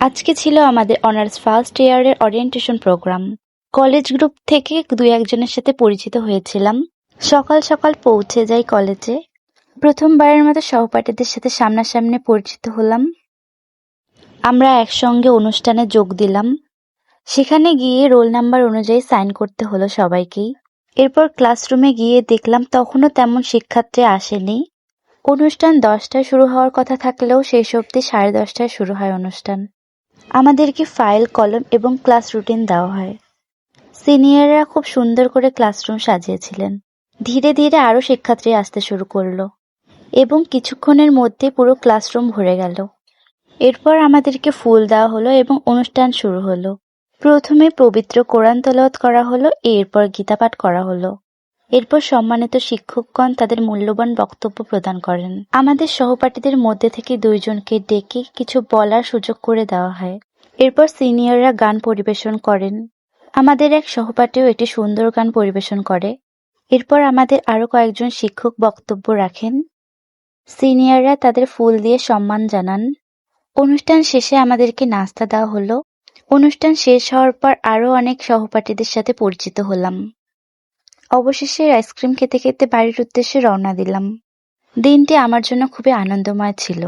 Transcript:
আজকে ছিল আমাদের অনার্স ফার্স্ট ইয়ারের ওরিয়েন্টেশন প্রোগ্রাম। কলেজ গ্রুপ থেকে দুই একজনের সাথে পরিচিত হয়েছিলাম। সকাল সকাল পৌঁছে যাই কলেজে। প্রথমবারের মতো সহপাঠীদের সাথে সামনাসামনি পরিচিত হলাম। আমরা একসঙ্গে অনুষ্ঠানে যোগ দিলাম। সেখানে গিয়ে রোল নাম্বার অনুযায়ী সাইন করতে হলো সবাইকেই। এরপর ক্লাসরুমে গিয়ে দেখলাম তখনও তেমন শিক্ষার্থী আসেনি। অনুষ্ঠান 10টায় শুরু হওয়ার কথা থাকলেও শেষ অবধি 10:30টায় শুরু হয় অনুষ্ঠান। আমাদেরকে ফাইল, কলম এবং ক্লাস রুটিন দেওয়া হয়। সিনিয়ররা খুব সুন্দর করে ক্লাসরুম সাজিয়েছিলেন। ধীরে ধীরে আরও শিক্ষার্থী আসতে শুরু করলো এবং কিছুক্ষণের মধ্যে পুরো ক্লাসরুম ভরে গেল। এরপর আমাদেরকে ফুল দেওয়া হলো এবং অনুষ্ঠান শুরু হলো। প্রথমে পবিত্র কোরআন তেলাওয়াত করা হলো, এরপর গীতাপাঠ করা হলো। এরপর সম্মানিত শিক্ষকগণ তাদের মূল্যবান বক্তব্য প্রদান করেন। আমাদের সহপাঠীদের মধ্যে থেকে 2জনকে ডেকে কিছু বলার সুযোগ করে দেওয়া হয়। এরপর সিনিয়ররা গান পরিবেশন করেন। আমাদের এক সহপাঠীও একটি সুন্দর গান পরিবেশন করে। এরপর আমাদের আরও কয়েকজন শিক্ষক বক্তব্য রাখেন। সিনিয়ররা তাদের ফুল দিয়ে সম্মান জানান। অনুষ্ঠান শেষে আমাদেরকে নাস্তা দেওয়া হলো। অনুষ্ঠান শেষ হওয়ার পর আরও অনেক সহপাঠীদের সাথে পরিচিত হলাম। অবশেষে আইসক্রিম খেতে খেতে বাড়ির উদ্দেশ্যে রওনা দিলাম। দিনটি আমার জন্য খুবই আনন্দময় ছিল।